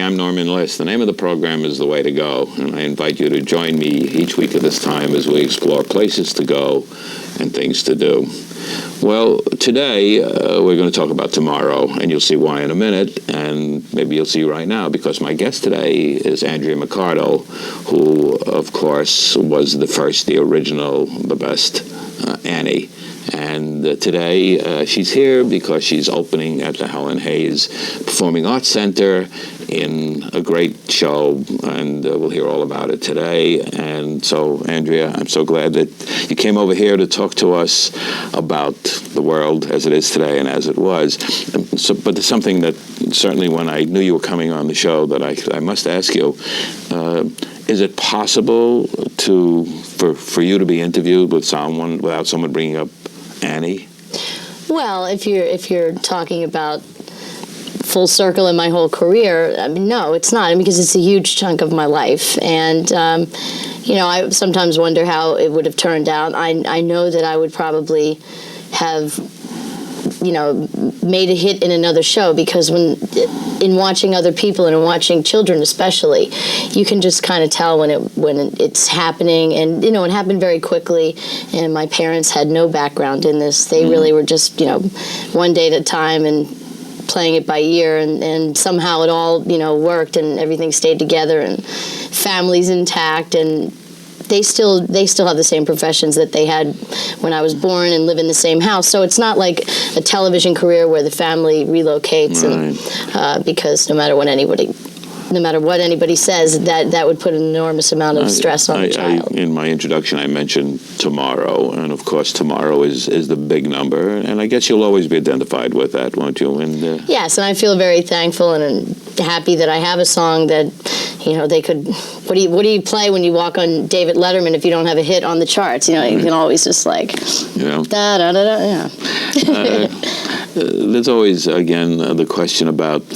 I'm Norman Liss. The name of the program is The Way to Go, and I invite you to join me each week at this time as we explore places to go and things to do. Well, today we're going to talk about tomorrow, and you'll see why in a minute, and maybe you'll see right now, because my guest today is Andrea McCardle, who, of course, was the original, the best Annie. And today she's here because she's opening at the Helen Hayes Performing Arts Center in a great show, and we'll hear all about it today. And so, Andrea, I'm so glad that you came over here to talk to us about the world as it is today and as it was. But there's something that certainly when I knew you were coming on the show that I must ask you. Is it possible for you to be interviewed with someone without someone bringing up Annie? Well, if you're talking about full circle in my whole career, I mean, no, it's not, because it's a huge chunk of my life. And, I sometimes wonder how it would have turned out. I know that I would probably have, made a hit in another show, because in watching other people and in watching children especially, you can just kind of tell when it's happening. And, it happened very quickly. And my parents had no background in this. They really were just, one day at a time and playing it by ear, and somehow it all, worked, and everything stayed together, and families intact, and they still have the same professions that they had when I was born and live in the same house. So it's not like a television career where the family relocates, right. And because no matter what anybody says, that would put an enormous amount of stress on the child. In my introduction, I mentioned tomorrow, and of course, tomorrow is the big number, and I guess you'll always be identified with that, won't you? And yes, and I feel very thankful and happy that I have a song that, they could. What do you play when you walk on David Letterman if you don't have a hit on the charts? You can always just da da da da. Yeah. There's always, again, the question about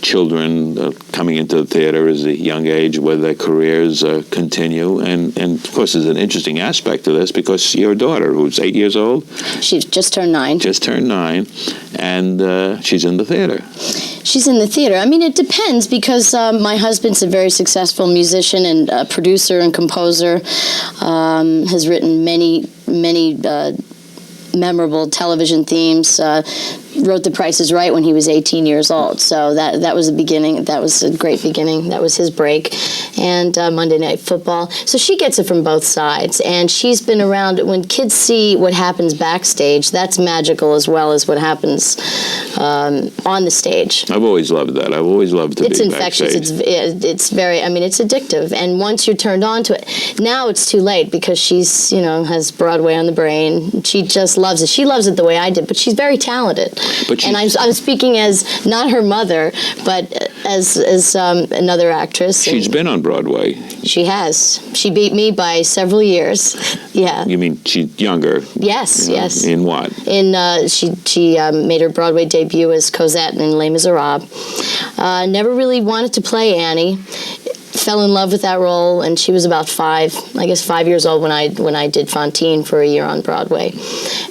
children coming into the theater at a young age, whether their careers continue. And of course, there's an interesting aspect to this, because your daughter, who's 8 years old. She's just turned 9. And she's in the theater. She's in the theater. I mean, it depends, because my husband's a very successful musician and producer and composer, has written many memorable television themes, wrote The Price is Right when he was 18 years old. So that was a beginning. That was a great beginning. That was his break. And Monday Night Football. So she gets it from both sides. And she's been around. When kids see what happens backstage, that's magical as well as what happens on the stage. I've always loved that. I've always loved to be backstage. It's infectious. It's very, it's addictive. And once you're turned on to it, now it's too late, because she's, has Broadway on the brain. She just loves it. She loves it the way I did, but she's very talented. And I'm speaking as not her mother, but as another actress. She's been on Broadway. She has. She beat me by several years. Yeah. You mean she's younger? Yes, yes. In what? She made her Broadway debut as Cosette in Les Miserables. Never really wanted to play Annie. Fell in love with that role, and she was about 5 years old when I did Fantine for a year on Broadway,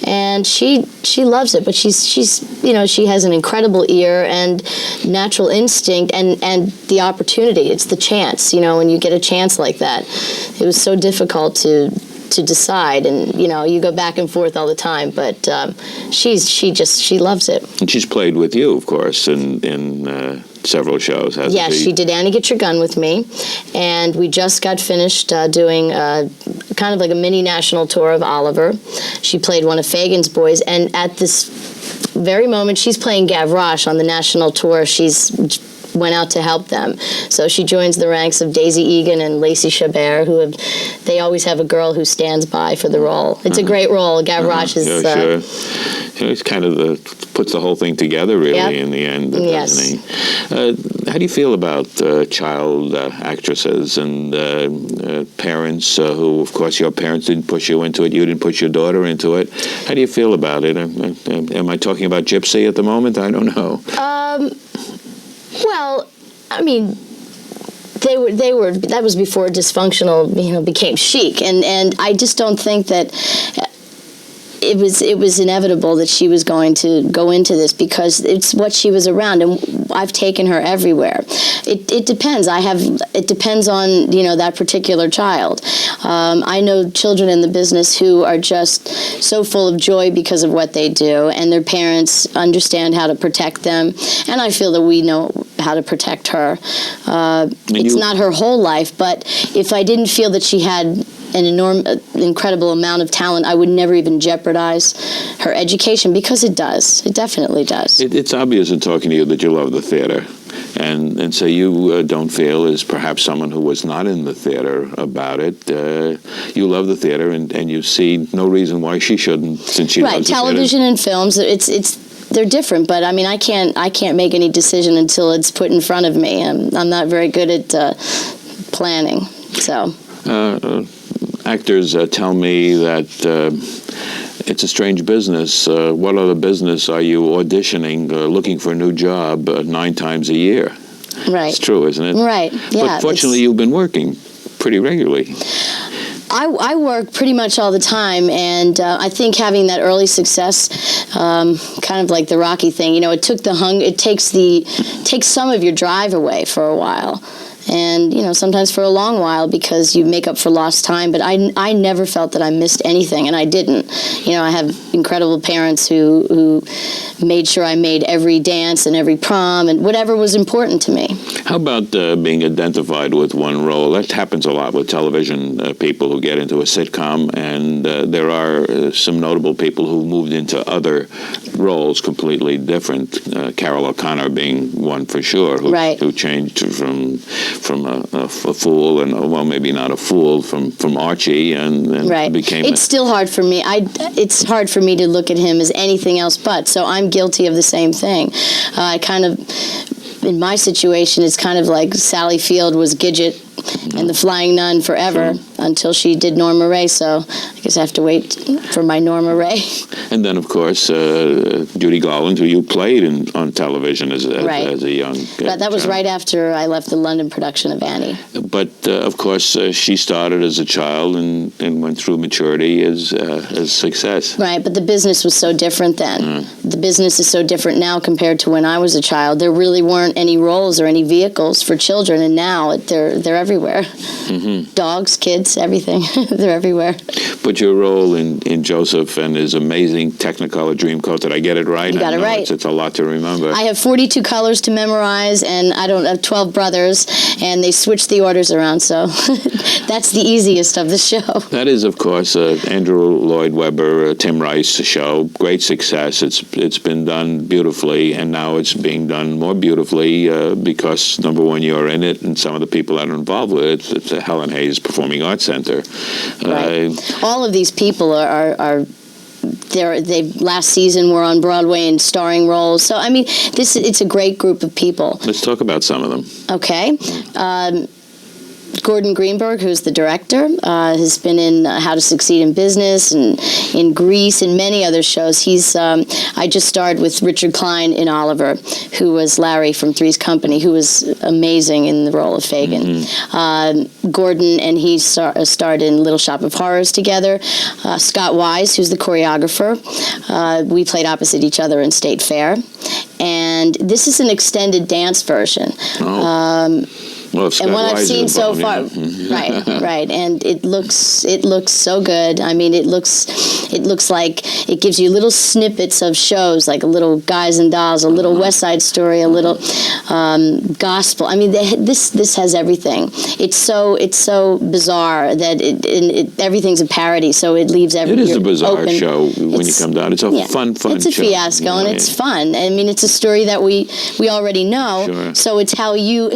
and she loves it. But she's she has an incredible ear and natural instinct, and the opportunity. It's the chance. When you get a chance like that, it was so difficult to decide, and you go back and forth all the time, but she loves it. And she's played with you, of course, in several shows, hasn't she? Yes, she did Annie Get Your Gun with me, and we just got finished doing kind of like a mini national tour of Oliver. She played one of Fagin's boys, and at this very moment, she's playing Gavroche on the national tour. She's went out to help them. So she joins the ranks of Daisy Egan and Lacey Chabert, they always have a girl who stands by for the role. It's a great role. Gavroche is... Yeah, sure. It's kind of puts the whole thing together, really, in the end, doesn't he? How do you feel about child actresses and parents who, of course, your parents didn't push you into it, you didn't push your daughter into it. How do you feel about it? Am I talking about Gypsy at the moment? I don't know. Well, I mean, they were. That was before dysfunctional, became chic, and I just don't think that. it was inevitable that she was going to go into this because it's what she was around, and I've taken her everywhere. It depends. It depends on that particular child. I know children in the business who are just so full of joy because of what they do, and their parents understand how to protect them, and I feel that we know how to protect her. It's not her whole life, but if I didn't feel that she had an incredible amount of talent, I would never even jeopardize her education, because it does. It definitely does. It's obvious in talking to you that you love the theater. And so you don't feel, as perhaps someone who was not in the theater about it, you love the theater, and you see no reason why she shouldn't, since she loves the television theater. and films, they're different, but I mean, I can't make any decision until it's put in front of me. I'm not very good at planning, so. Actors tell me that it's a strange business. What other business are you auditioning, looking for a new job 9 times a year? Right. It's true, isn't it? Right, yeah. But fortunately, you've been working pretty regularly. I work pretty much all the time, and I think having that early success, kind of like the Rocky thing, it took it takes some of your drive away for a while. And, sometimes for a long while, because you make up for lost time. But I never felt that I missed anything, and I didn't. I have incredible parents who made sure I made every dance and every prom and whatever was important to me. How about being identified with one role? That happens a lot with television people who get into a sitcom, and there are some notable people who moved into other roles completely different. Carol O'Connor being one for sure, who changed from a fool, and well, maybe not a fool, from Archie, and became. It's still hard for me. It's hard for me to look at him as anything else but. So I'm guilty of the same thing. I kind of, in my situation, it's kind of like Sally Field was Gidget and the Flying Nun forever until she did Norma Ray. So I guess I have to wait for my Norma Ray. And then, of course, Judy Garland, who you played on television as a young But that was child. right after I left the London production of Annie. But, of course, she started as a child and went through maturity as success. Right, but the business was so different then. The business is so different now compared to when I was a child. There really weren't any roles or any vehicles for children, and now they're everywhere. Dogs, kids, everything. They're everywhere. But your role in Joseph and his amazing Technicolor Dreamcoat, did I get it right? You got it right. It's a lot to remember. I have 42 colors to memorize, and I don't have 12 brothers, and they switch the orders around, so that's the easiest of the show. That is, of course, Andrew Lloyd Webber, Tim Rice show. Great success. It's been done beautifully, and now it's being done more beautifully because, number one, you're in it, and some of the people that are involved with it. It's the Helen Hayes Performing Arts Center. Right. All of these people are they last season were on Broadway in starring roles. So I mean, it's a great group of people. Let's talk about some of them. Okay. Gordon Greenberg, who's the director, has been in How to Succeed in Business and in Grease and many other shows. I just starred with Richard Klein in Oliver, who was Larry from Three's Company, who was amazing in the role of Fagin. Gordon and he starred in Little Shop of Horrors together. Scott Wise, who's the choreographer, we played opposite each other in State Fair. And this is an extended dance version. Well, and what I've seen so far, right, and it looks so good. I mean, it looks like it gives you little snippets of shows, like a little Guys and Dolls, a little West Side Story, a little gospel. I mean, this has everything. It's so bizarre that everything's a parody, so it leaves everything. It is a bizarre show when you come down. It's a fun It's a show. fiasco, and it's fun. I mean, it's a story that we already know. Sure. So it's how you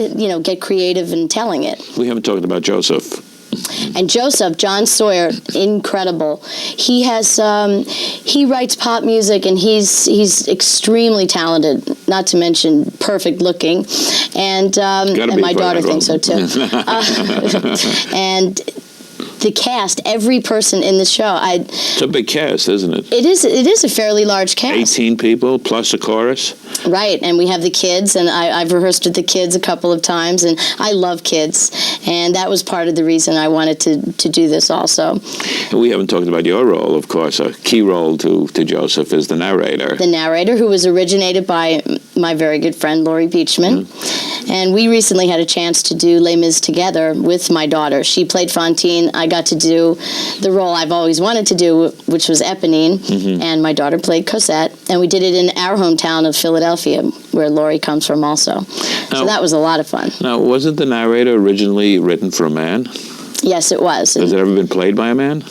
get creative in telling it. We haven't talked about Joseph. And Joseph, John Sawyer, incredible. He has he writes pop music, and he's extremely talented. Not to mention perfect looking, and my daughter thinks so too. And the cast, every person in the show. It's a big cast, isn't it? It is a fairly large cast. 18 people plus a chorus. Right, and we have the kids, and I've rehearsed with the kids a couple of times, and I love kids, and that was part of the reason I wanted to do this also. And we haven't talked about your role, of course. A key role to Joseph is the narrator. The narrator, who was originated by my very good friend Laurie Beachman. Mm-hmm. And we recently had a chance to do Les Mis together with my daughter. She played Fantine. I got to do the role I've always wanted to do, which was Eponine, mm-hmm. and my daughter played Cosette. And we did it in our hometown of Philadelphia, where Laurie comes from also. So that was a lot of fun. Now, wasn't the narrator originally written for a man? Yes, it was. Has it ever been played by a man?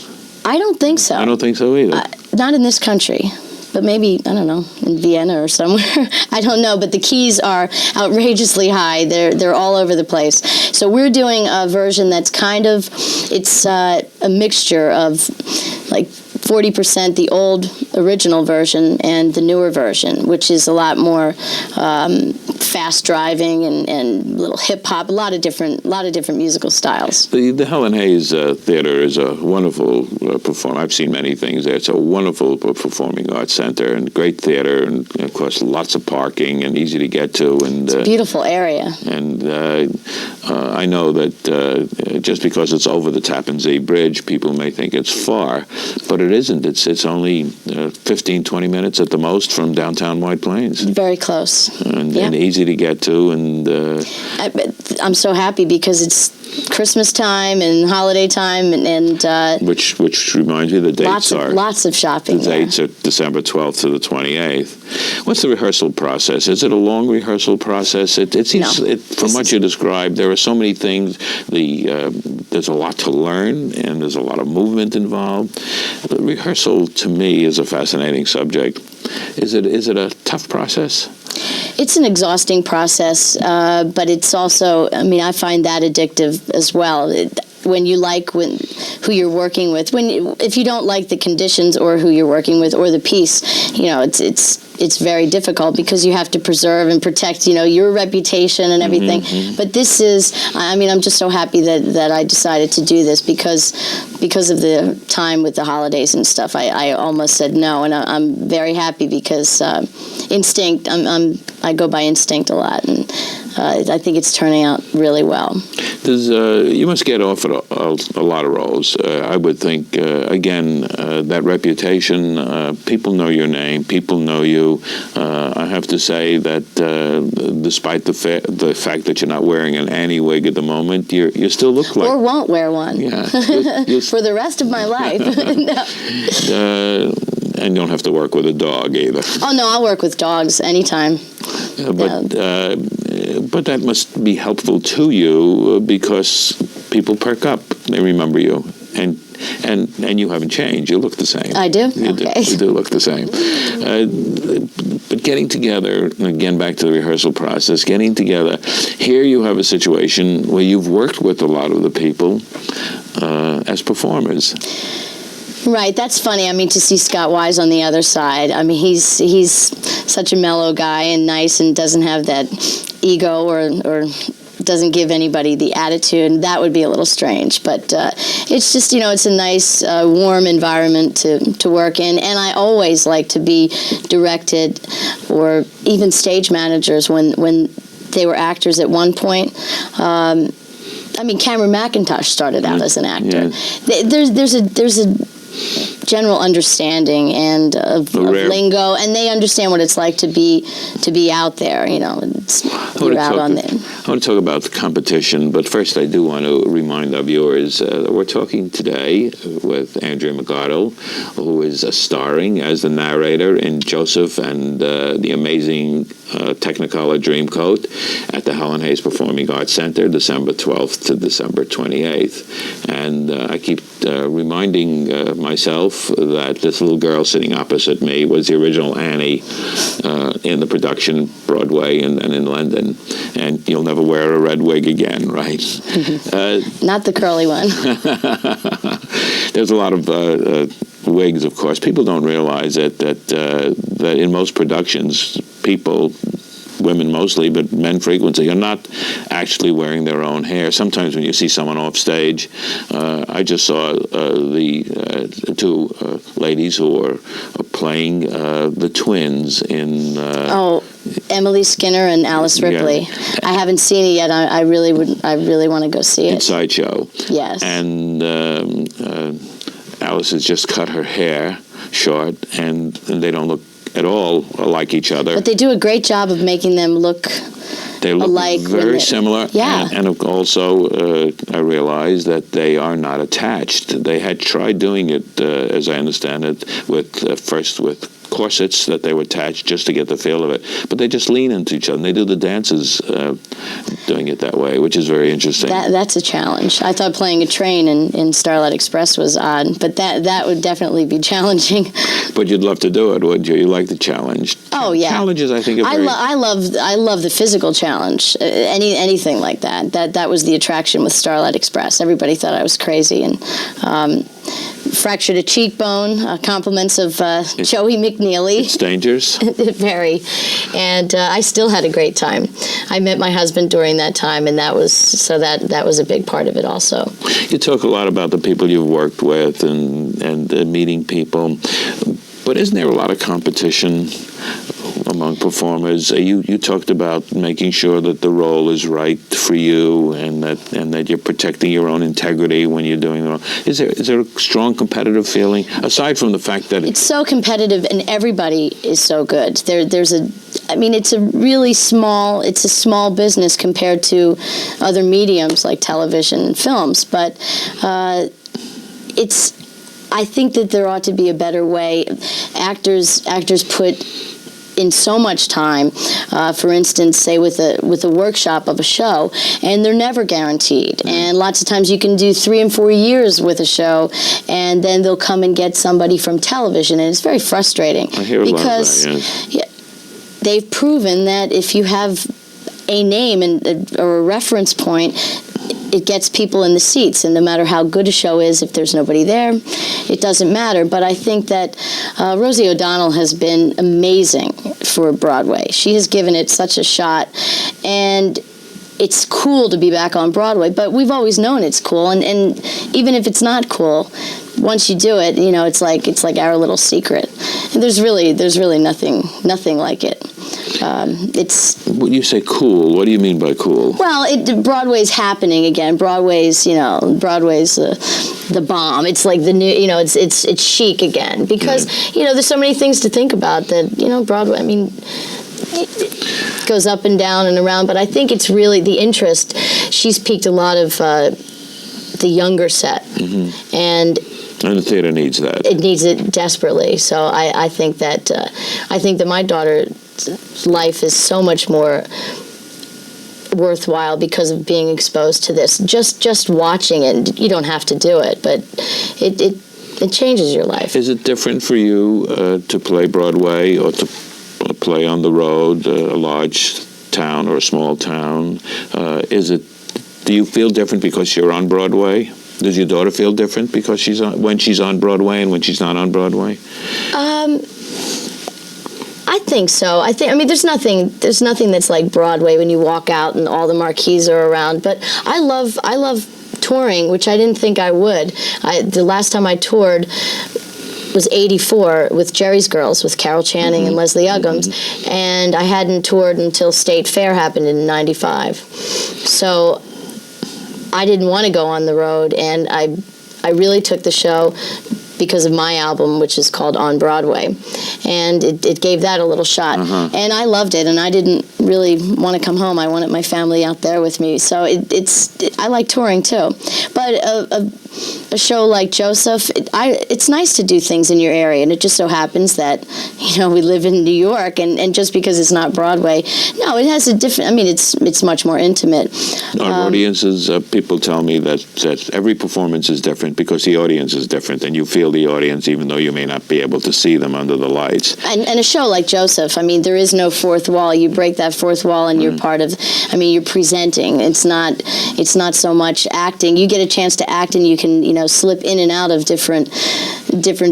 I don't think so. I don't think so either. Not in this country. But maybe, I don't know, in Vienna or somewhere. I don't know, but the keys are outrageously high. They're all over the place. So we're doing a version that's kind of, it's a mixture of like 40% the old original version and the newer version, which is a lot more fast driving and little hip hop, a lot of different musical styles. The Helen Hayes Theater is a wonderful performance. I've seen many things there. It's a wonderful performing arts center and great theater, and of course lots of parking and easy to get to. And it's a beautiful area. And I know that just because it's over the Tappan Zee Bridge, people may think it's far, but it isn't. It's only 15, 20 minutes at the most from downtown White Plains. Very close. And easy to get to. And I'm so happy because it's Christmas time and holiday time, and which reminds me, the dates are lots of shopping. The dates are December 12th to the 28th. What's the rehearsal process? Is it a long rehearsal process? It seems, from what you described, there are so many things. There's a lot to learn, and there's a lot of movement involved. The rehearsal, to me, is a fascinating subject. Is it a tough process? It's an exhausting process, but it's also, I find that addictive as well. When you like who you're working with, if you don't like the conditions or who you're working with or the piece, it's very difficult because you have to preserve and protect, your reputation and everything. Mm-hmm. But this is, I'm just so happy that I decided to do this because of the time with the holidays and stuff. I almost said no, and I'm very happy because instinct. I go by instinct a lot, and I think it's turning out really well. You must get offered a lot of roles. I would think, again, that reputation, people know your name, people know you. I have to say that despite the fact that you're not wearing an Annie wig at the moment, you still look like... Or won't wear one. Yeah. For the rest of my life. No. And you don't have to work with a dog either. Oh, no, I'll work with dogs anytime. But that must be helpful to you because people perk up. They remember you. And you haven't changed. You look the same. I do? You do look the same. But getting together, again, back to the rehearsal process, getting together. Here you have a situation where you've worked with a lot of the people as performers. Right, that's funny. To see Scott Wise on the other side. He's such a mellow guy and nice and doesn't have that ego or doesn't give anybody the attitude. That would be a little strange. But it's just, it's a nice, warm environment to work in. And I always like to be directed, or even stage managers when they were actors at one point. Cameron McIntosh started out as an actor. Yeah. There's a general understanding and of lingo, and they understand what it's like to be out there. You're out on there. I want to talk about the competition, but first I do want to remind our viewers we're talking today with Andrea McCardle, who is starring as the narrator in Joseph and the amazing Technicolor Dreamcoat at the Helen Hayes Performing Arts Center, December 12th to December 28th. And I keep reminding myself that this little girl sitting opposite me was the original Annie in the production Broadway and in London. And you'll never wear a red wig again, right? Not the curly one. There's a lot of wigs, of course. People don't realize that in most productions, people women mostly, but men frequently, are not actually wearing their own hair. Sometimes when you see someone off stage, I just saw the two ladies who are playing the twins in... Emily Skinner and Alice Ripley. Yeah. I haven't seen it yet. I really want to go see it. Sideshow. Yes. And Alice has just cut her hair short, and they don't look at all like each other. But they do a great job of making them look... They look alike, very similar. Yeah. And also, I realized that they are not attached. They had tried doing it, as I understand it, first with corsets that they were attached just to get the feel of it. But they just lean into each other, and they do the dances doing it that way, which is very interesting. That's a challenge. I thought playing a train in Starlight Express was odd, but that would definitely be challenging. But you'd love to do it, wouldn't you? You like the challenge. Oh, yeah. Challenges, I think, are very... I love the physical challenge. Anything like that. That was the attraction with Starlight Express. Everybody thought I was crazy, and fractured a cheekbone. Compliments of Joey McNeely. It's dangerous. Very, and I still had a great time. I met my husband during that time, and that was a big part of it also. You talk a lot about the people you've worked with and meeting people, but isn't there a lot of competition among performers? You talked about making sure that the role is right for you, and that you're protecting your own integrity when you're doing the role. Is there a strong competitive feeling, aside from the fact that it's so competitive and everybody is so good? It's a really small business compared to other mediums like television and films, but I think that there ought to be a better way. Actors put in so much time, for instance, say with a workshop of a show, and they're never guaranteed. And lots of times you can do 3 and 4 years with a show, and then they'll come and get somebody from television, and it's very frustrating. I hear a lot of that, yes. They've proven that if you have a name or a reference point, it gets people in the seats, and no matter how good a show is, if there's nobody there, it doesn't matter. But I think that Rosie O'Donnell has been amazing for Broadway. She has given it such a shot, and it's cool to be back on Broadway, but we've always known it's cool, and even if it's not cool, once you do it, it's like our little secret. And there's really nothing like it. When you say cool, what do you mean by cool? Well, Broadway's happening again. Broadway's the bomb. It's like the new, it's chic again because there's so many things to think about that Broadway. I mean, it goes up and down and around, but I think it's really the interest. She's piqued a lot of the younger set, and the theater needs that. It needs it desperately. So I think that my daughter's life is so much more worthwhile because of being exposed to this. Just watching it, you don't have to do it, but it changes your life. Is it different for you to play Broadway or to play on the road, a large town or a small town? Do you feel different because you're on Broadway? Does your daughter feel different because when she's on Broadway and when she's not on Broadway? I think so. There's nothing that's like Broadway when you walk out and all the marquees are around. But I love touring, which I didn't think I would. The last time I toured was '84 with Jerry's Girls with Carol Channing and Leslie Uggams, and I hadn't toured until State Fair happened in '95. So I didn't want to go on the road, and I really took the show because of my album, which is called On Broadway, and it gave that a little shot. And I loved it, and I didn't really want to come home. I wanted my family out there with me, so I like touring too. But a show like Joseph, it's nice to do things in your area, and it just so happens that we live in New York, and just because it's not Broadway, no, it has a different. It's much more intimate. Our audiences, people tell me that every performance is different because the audience is different, and you feel the audience even though you may not be able to see them under the lights. And a show like Joseph, there is no fourth wall. You break that fourth wall, and you're part of. I mean, you're presenting. It's not so much acting. You get a chance to act, and you can slip in and out of different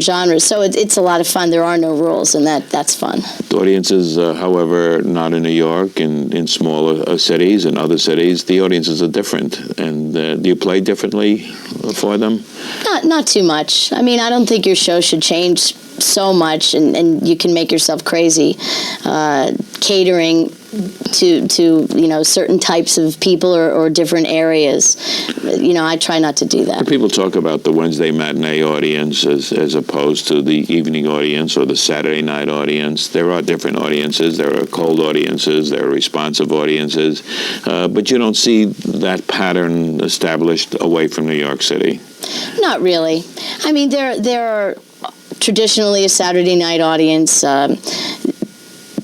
genres. So it's a lot of fun. There are no rules, and that's fun. The audiences, however, not in New York, in smaller cities and other cities, the audiences are different. And do you play differently for them? Not too much. I mean, I don't think your show should change so much, and you can make yourself crazy catering to certain types of people or different areas. I try not to do that. People talk about the Wednesday matinee audience as opposed to the evening audience or the Saturday night audience. There are different audiences. There are cold audiences. There are responsive audiences. But you don't see that pattern established away from New York City. Not really. I mean, there are traditionally a Saturday night audience.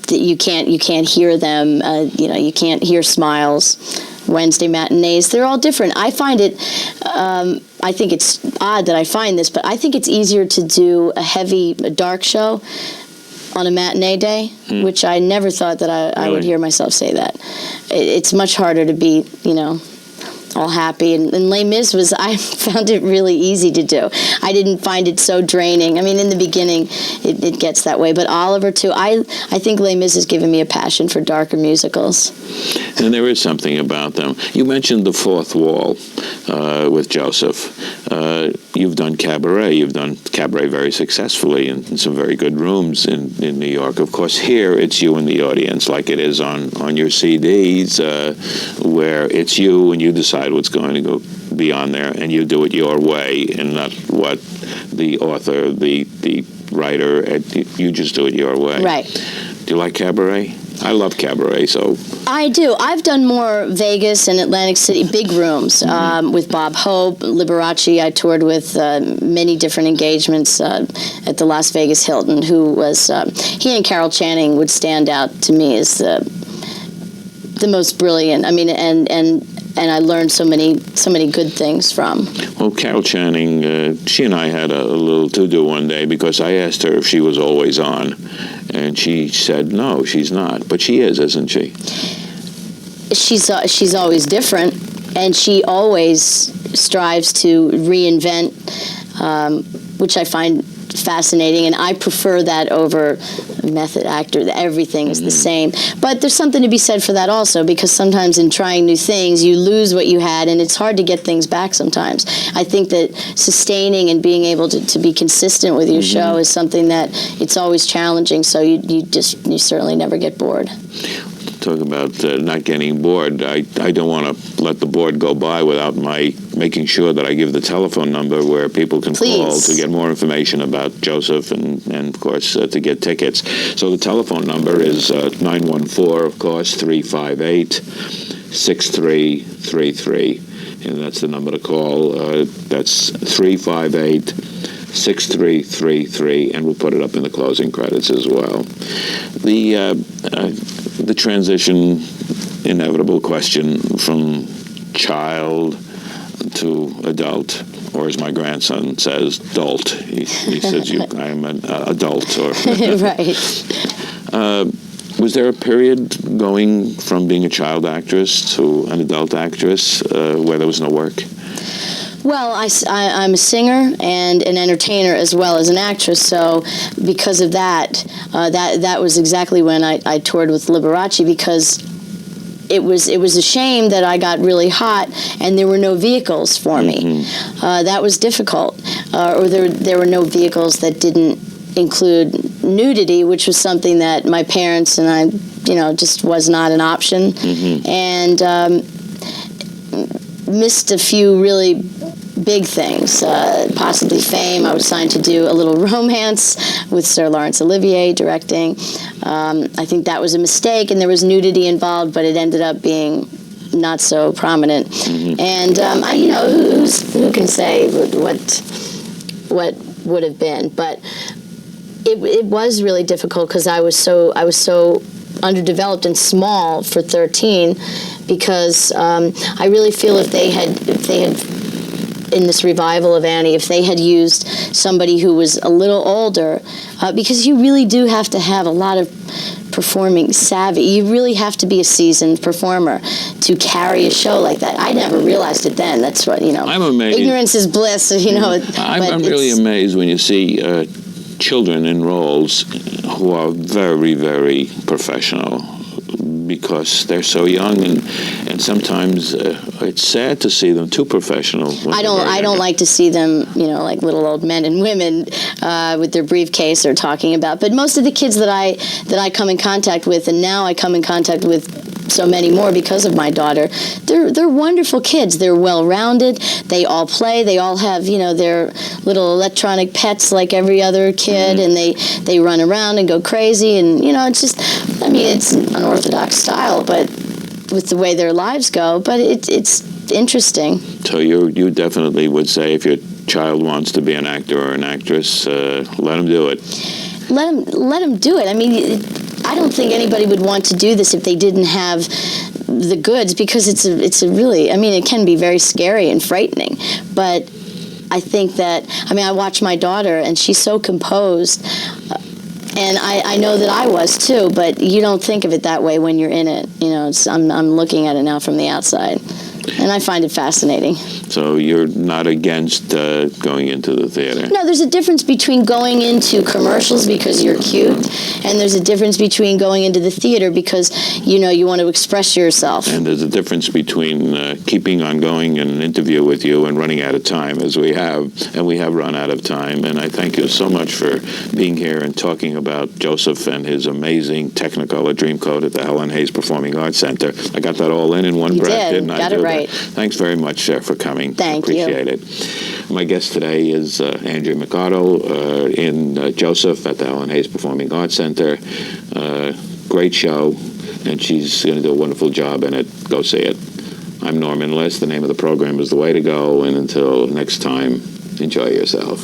You can't hear them. You can't hear smiles. Wednesday matinees, they're all different. I find it. I think it's odd that I find this, but I think it's easier to do a dark show on a matinee day, which I never thought that I would hear myself say that. It's much harder to be, all happy. And Les Mis I found it really easy to do. I didn't find it so draining. I mean, in the beginning, it gets that way. But Oliver, too, I think Les Mis has given me a passion for darker musicals. And there is something about them. You mentioned the fourth wall with Joseph. You've done cabaret. You've done cabaret very successfully in some very good rooms in New York. Of course, here it's you and the audience, like it is on your CDs, where it's you and you decide what's going to go be on there, and you do it your way and not what the author, the writer, you just do it your way. Right. Do you like cabaret? I love cabaret, so... I do. I've done more Vegas and Atlantic City, big rooms, with Bob Hope, Liberace. I toured with many different engagements at the Las Vegas Hilton, who was... he and Carol Channing would stand out to me as the most brilliant. I mean, and I learned so many good things from. Well, Carol Channing, she and I had a little to-do one day because I asked her if she was always on, and she said no, she's not, but she is, isn't she? She's always different, and she always strives to reinvent, which I find fascinating, and I prefer that over method actor. Everything is the same. But there's something to be said for that also, because sometimes in trying new things, you lose what you had, and it's hard to get things back sometimes. I think that sustaining and being able to be consistent with your show is something that it's always challenging, so you certainly never get bored. Talk about not getting bored. I don't want to let the board go by without making sure that I give the telephone number where people can call to get more information about Joseph and of course, to get tickets. So the telephone number is 914, of course, 358-6333. And that's the number to call. That's 358-6333, and we'll put it up in the closing credits as well. The transition, inevitable question from child to adult, or as my grandson says, dolt. He says, I'm an adult. Or Right. Was there a period going from being a child actress to an adult actress where there was no work? Well, I'm a singer and an entertainer as well as an actress, so because of that, that was exactly when I toured with Liberace, because it was a shame that I got really hot and there were no vehicles for me. That was difficult, or there were no vehicles that didn't include nudity, which was something that my parents and I, just was not an option, and missed a few really big things, possibly fame. I was signed to do a little romance with Sir Laurence Olivier directing. I think that was a mistake, and there was nudity involved, but it ended up being not so prominent. And who can say what would have been? But it was really difficult because I was so underdeveloped and small for 13, because I really feel if they had in this revival of Annie, if they had used somebody who was a little older, because you really do have to have a lot of performing savvy. You really have to be a seasoned performer to carry a show like that. I never realized it then. That's what, I'm amazed. Ignorance is bliss, I'm really amazed when you see children in roles who are very, very professional, because they're so young, and sometimes it's sad to see them too professional. I don't like to see them, like little old men and women with their briefcase or talking about. But most of the kids that I come in contact with, and now I come in contact with so many more because of my daughter, they're wonderful kids. They're well-rounded. They all play. They all have, their little electronic pets like every other kid, and they run around and go crazy. And, it's just, it's an unorthodox style, but with the way their lives go. But it's interesting. So you definitely would say if your child wants to be an actor or an actress, let them do it. Let them do it. I don't think anybody would want to do this if they didn't have the goods, because it's a really, it can be very scary and frightening. But I think that, I watch my daughter, and she's so composed, and I know that I was too, but you don't think of it that way when you're in it. I'm looking at it now from the outside, and I find it fascinating. So you're not against going into the theater? No, there's a difference between going into commercials because you're cute, and there's a difference between going into the theater because, you want to express yourself. And there's a difference between keeping on going in an interview with you and running out of time, as we have, and we have run out of time. And I thank you so much for being here and talking about Joseph and his amazing Technicolor Dreamcoat at the Helen Hayes Performing Arts Center. I got that all in one breath, didn't I? Got it right. Thanks very much for coming. Thank you. Appreciate it. My guest today is Andrea McCardle in Joseph at the Helen Hayes Performing Arts Center. Great show, and she's going to do a wonderful job in it. Go see it. I'm Norman Liss. The name of the program is The Way to Go, and until next time, enjoy yourself.